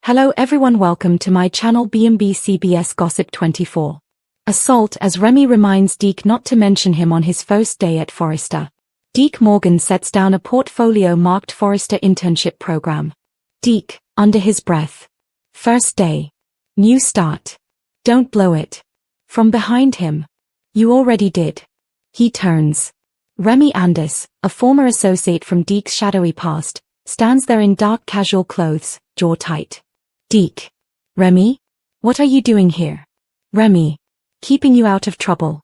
Hello everyone, welcome to my channel B&B CBS Gossip 24. Assault as Remy reminds Deke not to mention him on his first day at Forrester. Deke Morgan sets down a portfolio marked Forrester internship program. Deke, under his breath. First day. New start. Don't blow it. From behind him. You already did. He turns. Remy Andis, a former associate from Deke's shadowy past, stands there in dark casual clothes, jaw tight. Deke. Remy? What are you doing here? Remy. Keeping you out of trouble.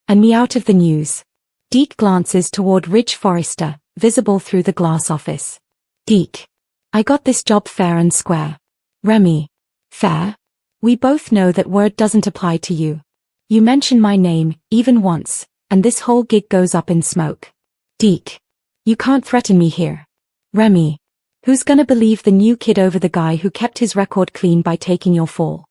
And me out of the news. Deke glances toward Ridge Forrester, visible through the glass office. Deke. I got this job fair and square. Remy. Fair? We both know that word doesn't apply to you. You mention my name, even once, and this whole gig goes up in smoke. Deke. You can't threaten me here. Remy. Who's gonna believe the new kid over the guy who kept his record clean by taking your fall?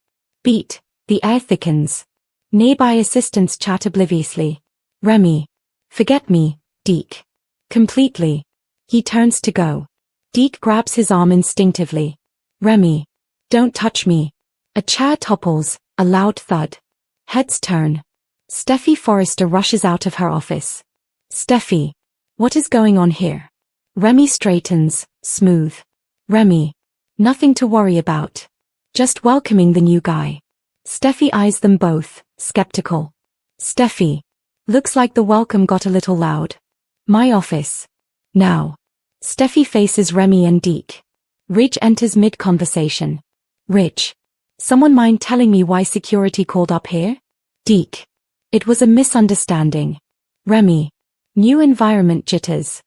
Beat. The air thickens. Nearby assistants chat obliviously. Remy. Forget me, Deke. Completely. He turns to go. Deke grabs his arm instinctively. Remy. Don't touch me. A chair topples, a loud thud. Heads turn. Steffy Forrester rushes out of her office. Steffy. What is going on here? Remy straightens, smooth. Remy. Nothing to worry about. Just welcoming the new guy. Steffy eyes them both, skeptical. Steffy. Looks like the welcome got a little loud. My office. Now. Steffy faces Remy and Deke. Ridge enters mid-conversation. Ridge. Someone mind telling me why security called up here? Deke. It was a misunderstanding. Remy. New environment jitters.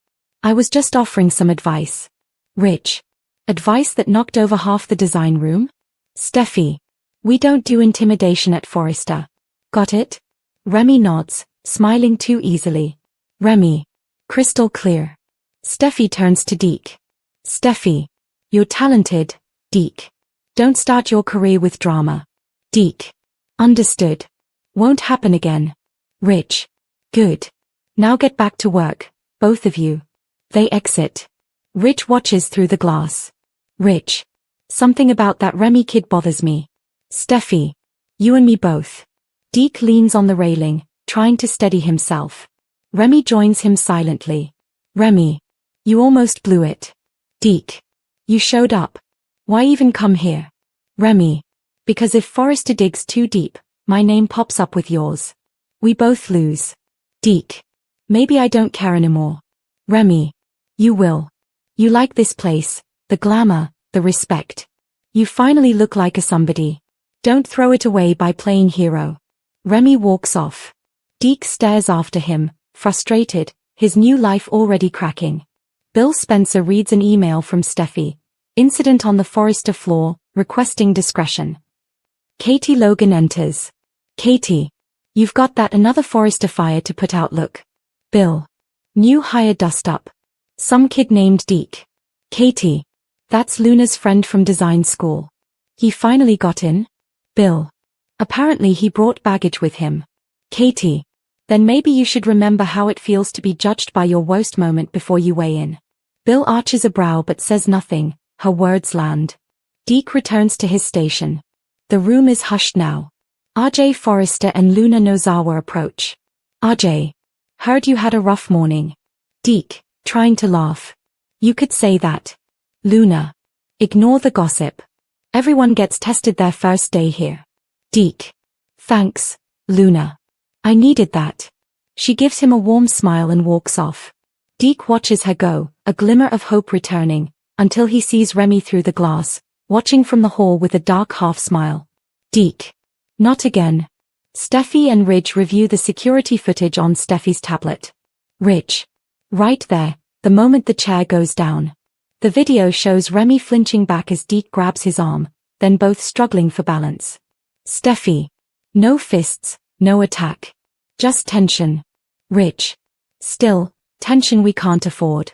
I was just offering some advice. Ridge. Advice that knocked over half the design room? Steffy. We don't do intimidation at Forrester. Got it? Remy nods, smiling too easily. Remy. Crystal clear. Steffy turns to Deke. Steffy. You're talented, Deke. Don't start your career with drama. Deke. Understood. Won't happen again. Ridge. Good. Now get back to work, both of you. They exit. Ridge watches through the glass. Ridge. Something about that Remy kid bothers me. Steffy. You and me both. Deke leans on the railing, trying to steady himself. Remy joins him silently. Remy. You almost blew it. Deke. You showed up. Why even come here? Remy. Because if Forrester digs too deep, my name pops up with yours. We both lose. Deke. Maybe I don't care anymore. Remy. You will. You like this place, the glamour, the respect. You finally look like a somebody. Don't throw it away by playing hero. Remy walks off. Deke stares after him, frustrated, his new life already cracking. Bill Spencer reads an email from Steffy. Incident on the Forrester floor, requesting discretion. Katie Logan enters. Katie. You've got that another Forrester fire to put out look. Bill. New hire dust up. Some kid named Deke. Katie. That's Luna's friend from design school. He finally got in? Bill. Apparently he brought baggage with him. Katie. Then maybe you should remember how it feels to be judged by your worst moment before you weigh in. Bill arches a brow but says nothing, her words land. Deke returns to his station. The room is hushed now. RJ Forrester and Luna Nozawa approach. RJ. Heard you had a rough morning. Deke, trying to laugh. You could say that. Luna. Ignore the gossip. Everyone gets tested their first day here. Deke. Thanks, Luna. I needed that. She gives him a warm smile and walks off. Deke watches her go, a glimmer of hope returning, until he sees Remy through the glass, watching from the hall with a dark half smile. Deke. Not again. Steffy and Ridge review the security footage on Steffy's tablet. Ridge. Right there, the moment the chair goes down. The video shows Remy flinching back as Deke grabs his arm, then both struggling for balance. Steffy. No fists, no attack. Just tension. Ridge. Still, tension we can't afford.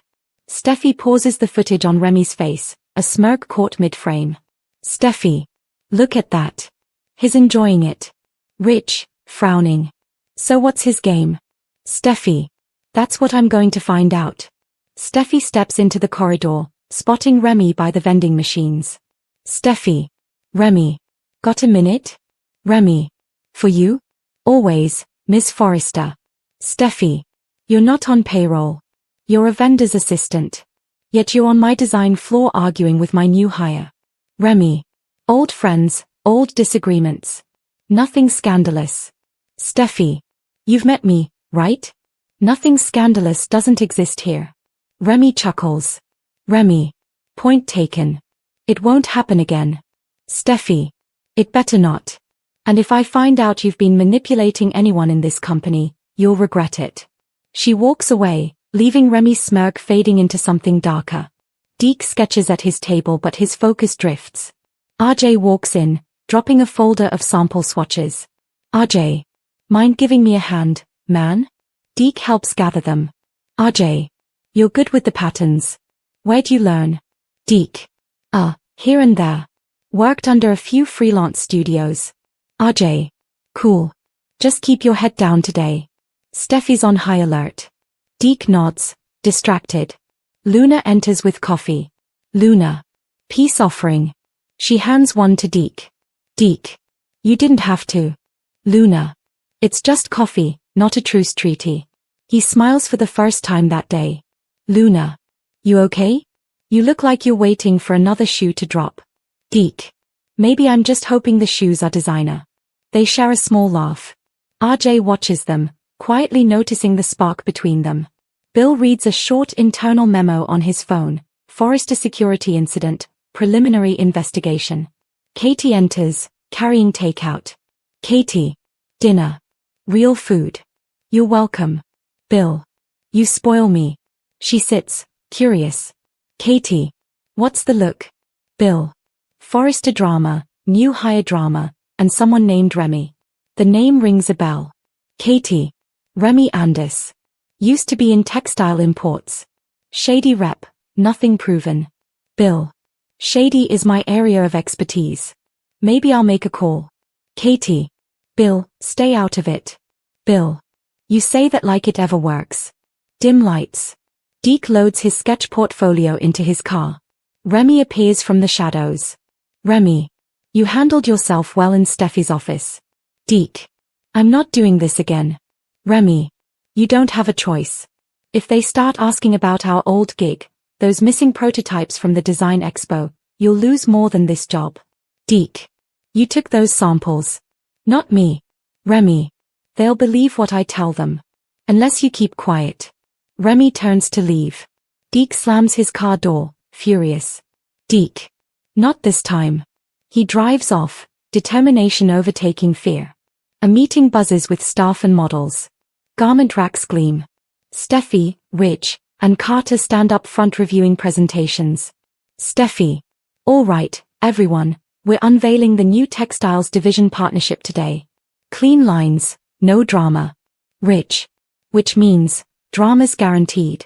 Steffy pauses the footage on Remy's face, a smirk caught mid-frame. Steffy. Look at that. He's enjoying it. Ridge, frowning. So what's his game? Steffy. That's what I'm going to find out. Steffy steps into the corridor, spotting Remy by the vending machines. Steffy. Remy. Got a minute? Remy. For you? Always, Miss Forrester. Steffy. You're not on payroll. You're a vendor's assistant. Yet you're on my design floor arguing with my new hire. Remy. Old friends, old disagreements. Nothing scandalous. Steffy. You've met me, right? Nothing scandalous doesn't exist here. Remy chuckles. Remy. Point taken. It won't happen again. Steffy. It better not. And if I find out you've been manipulating anyone in this company, you'll regret it. She walks away, leaving Remy's smirk fading into something darker. Deke sketches at his table but his focus drifts. RJ walks in, dropping a folder of sample swatches. RJ. Mind giving me a hand, man? Deke helps gather them. RJ. You're good with the patterns. Where'd you learn? Deke. Here and there. Worked under a few freelance studios. RJ. Cool. Just keep your head down today. Steffy's on high alert. Deke nods, distracted. Luna enters with coffee. Luna. Peace offering. She hands one to Deke. Deke. You didn't have to. Luna. It's just coffee, not a truce treaty. He smiles for the first time that day. Luna. You okay? You look like you're waiting for another shoe to drop. Deke. Maybe I'm just hoping the shoes are designer. They share a small laugh. RJ watches them, quietly noticing the spark between them. Bill reads a short internal memo on his phone. Forrester security incident, preliminary investigation. Katie enters, carrying takeout. Katie. Dinner. Real food. You're welcome. Bill. You spoil me. She sits, curious. Katie. What's the look? Bill. Forrester drama, new hire drama, and someone named Remy. The name rings a bell. Katie. Remy Andis. Used to be in textile imports. Shady rep, nothing proven. Bill. Shady is my area of expertise. Maybe I'll make a call. Katie. Bill, stay out of it. Bill. You say that like it ever works. Dim lights. Deke loads his sketch portfolio into his car. Remy appears from the shadows. Remy. You handled yourself well in Steffy's office. Deke. I'm not doing this again. Remy. You don't have a choice. If they start asking about our old gig, those missing prototypes from the design expo, you'll lose more than this job. Deke. You took those samples. Not me. Remy. They'll believe what I tell them. Unless you keep quiet. Remy turns to leave. Deke slams his car door, furious. Deke. Not this time. He drives off, determination overtaking fear. A meeting buzzes with staff and models. Garment racks gleam. Steffy, Rich, and Carter stand up front reviewing presentations. Steffy. All right, everyone, we're unveiling the new textiles division partnership today. Clean lines, no drama. Rich. Which means, drama's guaranteed.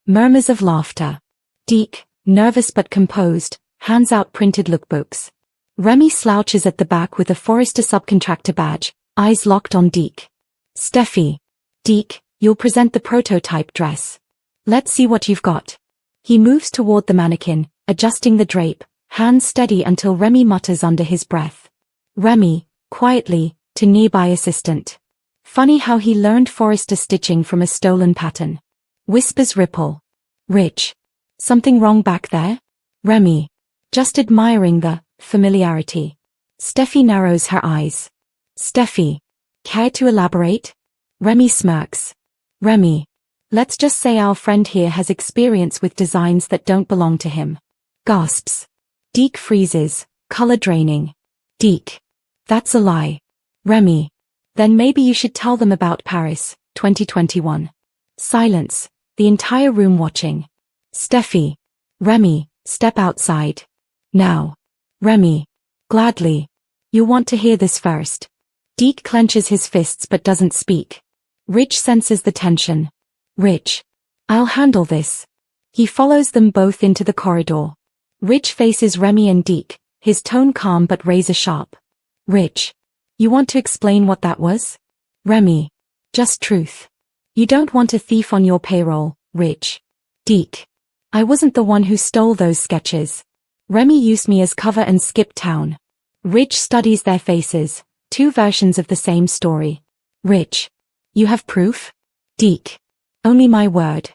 Murmurs of laughter. Deke, nervous but composed, hands out printed lookbooks. Remy slouches at the back with a Forrester subcontractor badge, eyes locked on Deke. Steffy. Deke, you'll present the prototype dress. Let's see what you've got. He moves toward the mannequin, adjusting the drape, hands steady until Remy mutters under his breath. Remy, quietly, to nearby assistant. Funny how he learned Forrester stitching from a stolen pattern. Whispers ripple. Rich. Something wrong back there? Remy. Just admiring the familiarity. Steffy narrows her eyes. Steffy. Care to elaborate? Remy smirks. Remy. Let's just say our friend here has experience with designs that don't belong to him. Gasps. Deke freezes, color draining. Deke. That's a lie. Remy. Then maybe you should tell them about Paris, 2021. Silence, the entire room watching. Steffy. Remy, step outside. Now. Remy. Gladly. You'll want to hear this first. Deke clenches his fists but doesn't speak. Rich senses the tension. Rich. I'll handle this. He follows them both into the corridor. Rich faces Remy and Deke, his tone calm but razor sharp. Rich. You want to explain what that was? Remy. Just truth. You don't want a thief on your payroll, Rich. Deke. I wasn't the one who stole those sketches. Remy used me as cover and skipped town. Rich studies their faces, two versions of the same story. Rich. You have proof? Deke. Only my word.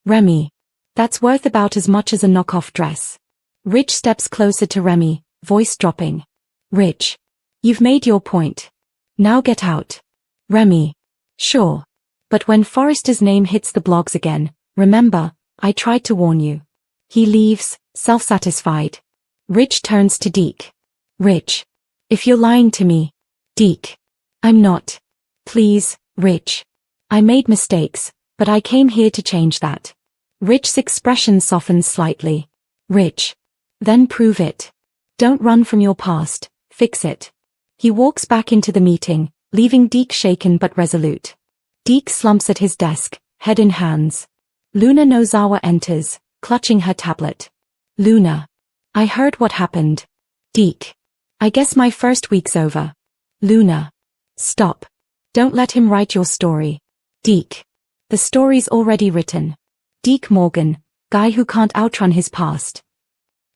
Remy. That's worth about as much as a knockoff dress. Rich steps closer to Remy, voice dropping. Rich. You've made your point. Now get out. Remy. Sure. But when Forrester's name hits the blogs again, remember, I tried to warn you. He leaves, self-satisfied. Rich turns to Deke. Rich. If you're lying to me. Deke. I'm not. Please, Rich. I made mistakes, but I came here to change that. Rich's expression softens slightly. Rich. Then prove it. Don't run from your past, fix it. He walks back into the meeting, leaving Deke shaken but resolute. Deke slumps at his desk, head in hands. Luna Nozawa enters, clutching her tablet. Luna. I heard what happened. Deke. I guess my first week's over. Luna. Stop. Don't let him write your story. Deke. The story's already written. Deke Morgan, guy who can't outrun his past.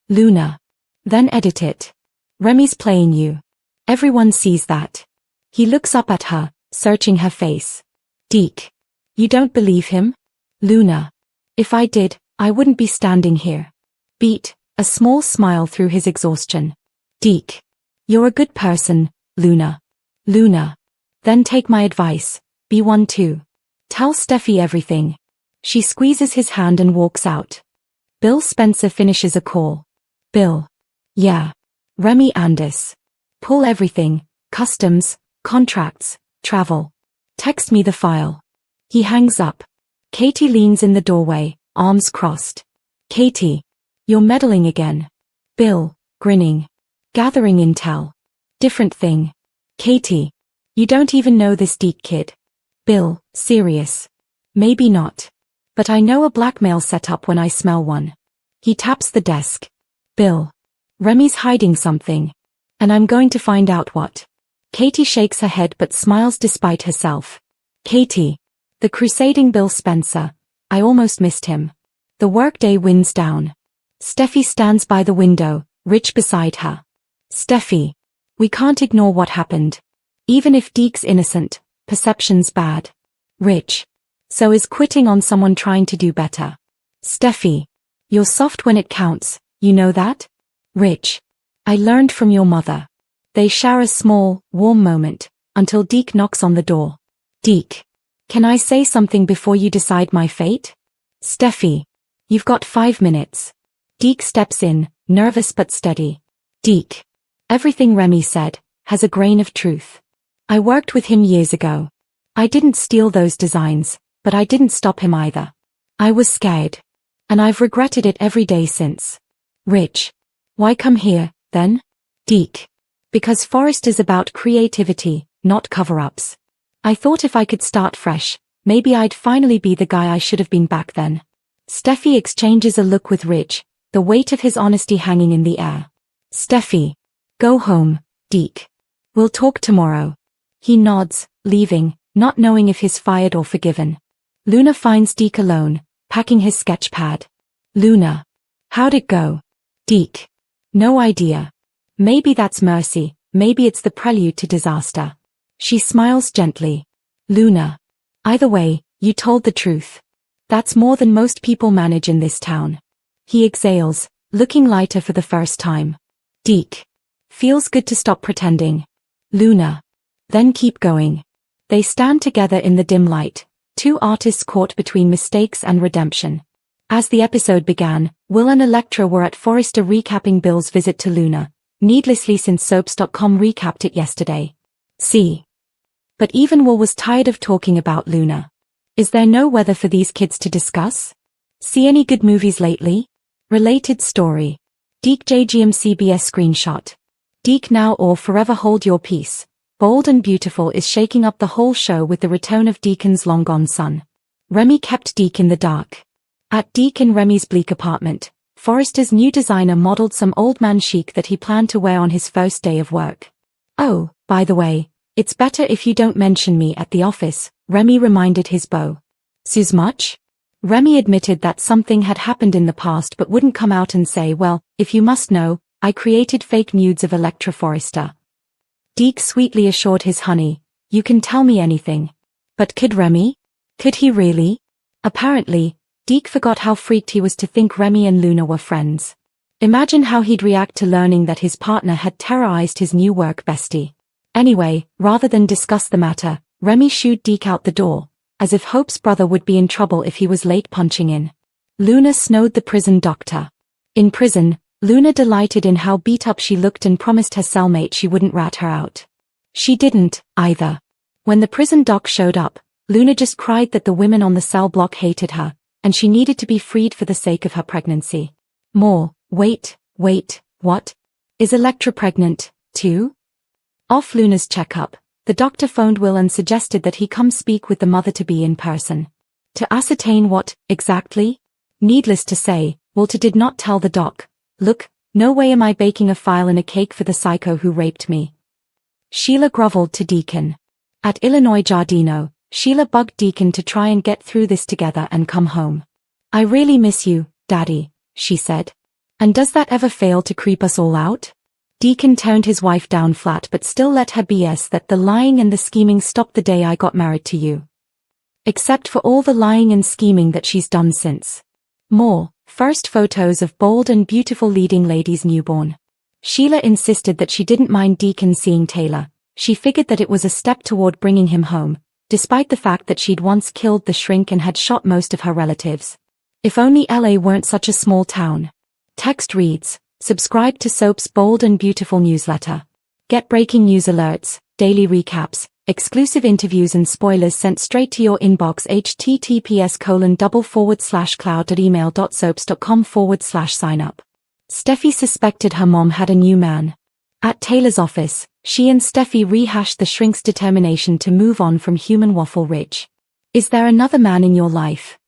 Luna. Then edit it. Remy's playing you. Everyone sees that. He looks up at her, searching her face. Deke. You don't believe him? Luna. If I did, I wouldn't be standing here. Beat, a small smile through his exhaustion. Deke. You're a good person, Luna. Luna. Then take my advice, be one too. Tell Steffy everything. She squeezes his hand and walks out. Bill Spencer finishes a call. Bill. Yeah. Remy Andis. Pull everything, customs, contracts, travel. Text me the file. He hangs up. Katie leans in the doorway, arms crossed. Katie. You're meddling again. Bill, grinning. Gathering intel. Different thing. Katie. You don't even know this Deke kid. Bill, serious. Maybe not. But I know a blackmail setup when I smell one. He taps the desk. Bill. Remy's hiding something. And I'm going to find out what. Katie shakes her head but smiles despite herself. Katie. The crusading Bill Spencer. I almost missed him. The workday winds down. Steffy stands by the window, Rich beside her. Steffy. We can't ignore what happened. Even if Deke's innocent, perception's bad. Rich. So is quitting on someone trying to do better. Steffy. You're soft when it counts, you know that? Rich. I learned from your mother. They share a small, warm moment, until Deke knocks on the door. Deke. Can I say something before you decide my fate? Steffy. You've got 5 minutes. Deke steps in, nervous but steady. Deke. Everything Remy said, has a grain of truth. I worked with him years ago. I didn't steal those designs, but I didn't stop him either. I was scared. And I've regretted it every day since. Rich. Why come here, then? Deke. Because Forrester's about creativity, not cover-ups. I thought if I could start fresh, maybe I'd finally be the guy I should have been back then. Steffy exchanges a look with Rich, the weight of his honesty hanging in the air. Steffy. Go home, Deke. We'll talk tomorrow. He nods, leaving, not knowing if he's fired or forgiven. Luna finds Deke alone, packing his sketch pad. Luna. How'd it go? Deke. No idea. Maybe that's mercy, maybe it's the prelude to disaster. She smiles gently. Luna. Either way, you told the truth. That's more than most people manage in this town. He exhales, looking lighter for the first time. Deke. Feels good to stop pretending. Luna. Then keep going. They stand together in the dim light, two artists caught between mistakes and redemption. As the episode began, Will and Elektra were at Forrester recapping Bill's visit to Luna, needlessly since Soaps.com recapped it yesterday. See. But even Will was tired of talking about Luna. Is there no weather for these kids to discuss? See any good movies lately? Related story. Deke JGM CBS screenshot. Deke now or forever hold your peace. Bold and Beautiful is shaking up the whole show with the return of Deacon's long-gone son. Remy kept Deke in the dark. At Deke and Remy's bleak apartment, Forrester's new designer modeled some old man chic that he planned to wear on his first day of work. Oh, by the way, it's better if you don't mention me at the office, Remy reminded his beau. Suze much? Remy admitted that something had happened in the past but wouldn't come out and say, well, If you must know, I created fake nudes of Electra Forrester. Deke sweetly assured his honey, you can tell me anything. But could Remy? Could he really? Apparently, Deke forgot how freaked he was to think Remy and Luna were friends. Imagine how he'd react to learning that his partner had terrorized his new work bestie. Anyway, rather than discuss the matter, Remy shooed Deke out the door, as if Hope's brother would be in trouble if he was late punching in. Luna snowed the prison doctor. In prison, Luna delighted in how beat up she looked and promised her cellmate she wouldn't rat her out. She didn't, either. When the prison doc showed up, Luna just cried that the women on the cell block hated her, and she needed to be freed for the sake of her pregnancy. Wait, what? Is Electra pregnant, too? Off Luna's checkup, the doctor phoned Will and suggested that he come speak with the mother-to-be in person. To ascertain what, exactly? Needless to say, Walter did not tell the doc, look, no way am I baking a file in a cake for the psycho who raped me. Sheila groveled to Deacon. At Illinois Giardino, Sheila bugged Deacon to try and get through this together and come home. I really miss you, Daddy, she said. And does that ever fail to creep us all out? Deacon toned his wife down flat but still let her BS that the lying and the scheming stopped the day I got married to you. Except for all the lying and scheming that she's done since. First photos of bold and beautiful leading lady's newborn. Sheila insisted that she didn't mind Deacon seeing Taylor. She figured that it was a step toward bringing him home, despite the fact that she'd once killed the shrink and had shot most of her relatives. If only LA weren't such a small town. Text reads, subscribe to Soap's Bold and Beautiful newsletter. Get breaking news alerts, daily recaps, exclusive interviews and spoilers sent straight to your inbox. https://cloud.email.soaps.com/sign up. Steffy suspected her mom had a new man. At Taylor's office, she and Steffy rehashed the shrink's determination to move on from human Waffle Ridge. Is there another man in your life?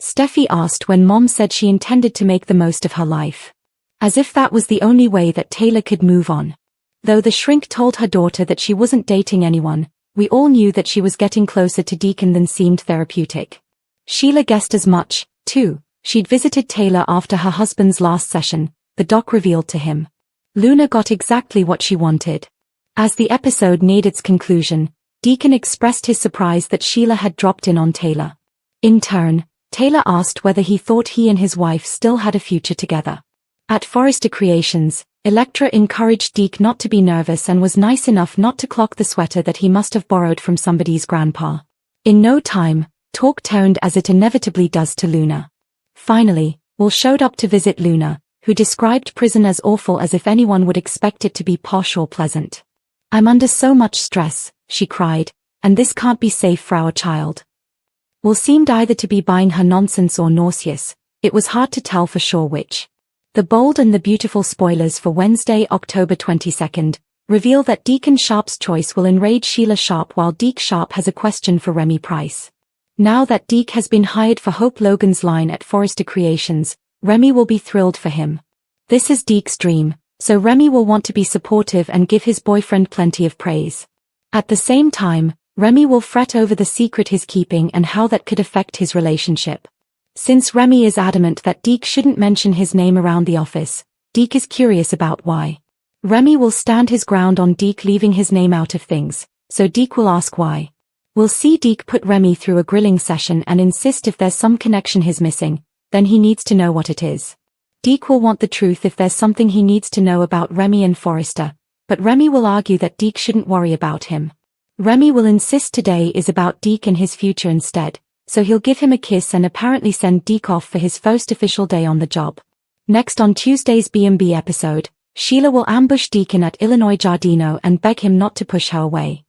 Steffy asked when Mom said she intended to make the most of her life. As if that was the only way that Taylor could move on. Though the shrink told her daughter that she wasn't dating anyone, we all knew that she was getting closer to Deacon than seemed therapeutic. Sheila guessed as much, too. She'd visited Taylor after her husband's last session, the doc revealed to him. Luna got exactly what she wanted. As the episode neared its conclusion, Deacon expressed his surprise that Sheila had dropped in on Taylor. In turn, Taylor asked whether he thought he and his wife still had a future together. At Forrester Creations, Electra encouraged Deke not to be nervous and was nice enough not to clock the sweater that he must have borrowed from somebody's grandpa. In no time, talk turned as it inevitably does to Luna. Finally, Will showed up to visit Luna, who described prison as awful as if anyone would expect it to be posh or pleasant. I'm under so much stress, she cried, and this can't be safe for our child. Will seemed either to be buying her nonsense or nauseous. It was hard to tell for sure which. The bold and the beautiful spoilers for Wednesday, October 22nd, reveal that Deacon Sharp's choice will enrage Sheila Sharp while Deke Sharp has a question for Remy Price. Now that Deke has been hired for Hope Logan's line at Forrester Creations, Remy will be thrilled for him. This is Deke's dream, so Remy will want to be supportive and give his boyfriend plenty of praise. At the same time, Remy will fret over the secret he's keeping and how that could affect his relationship. Since Remy is adamant that Deke shouldn't mention his name around the office, Deke is curious about why. Remy will stand his ground on Deke leaving his name out of things, so Deke will ask why. We'll see Deke put Remy through a grilling session and insist if there's some connection he's missing, then he needs to know what it is. Deke will want the truth if there's something he needs to know about Remy and Forrester, but Remy will argue that Deke shouldn't worry about him. Remy will insist today is about Deke and his future instead, so he'll give him a kiss and apparently send Deke off for his first official day on the job. Next on Tuesday's B&B episode, Sheila will ambush Deacon at Illinois Giardino and beg him not to push her away.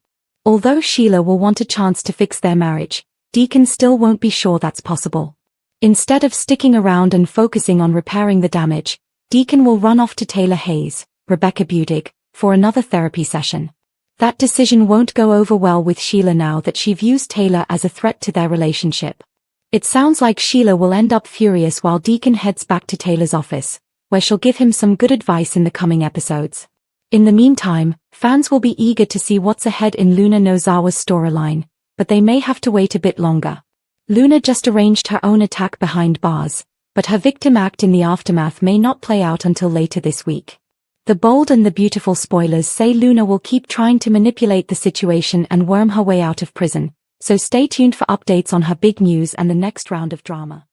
Although Sheila will want a chance to fix their marriage, Deacon still won't be sure that's possible. Instead of sticking around and focusing on repairing the damage, Deacon will run off to Taylor Hayes, Rebecca Budig, for another therapy session. That decision won't go over well with Sheila now that she views Taylor as a threat to their relationship. It sounds like Sheila will end up furious while Deacon heads back to Taylor's office, where she'll give him some good advice in the coming episodes. In the meantime, fans will be eager to see what's ahead in Luna Nozawa's storyline, but they may have to wait a bit longer. Luna just arranged her own attack behind bars, but her victim act in the aftermath may not play out until later this week. The bold and the beautiful spoilers say Luna will keep trying to manipulate the situation and worm her way out of prison, so stay tuned for updates on her big news and the next round of drama.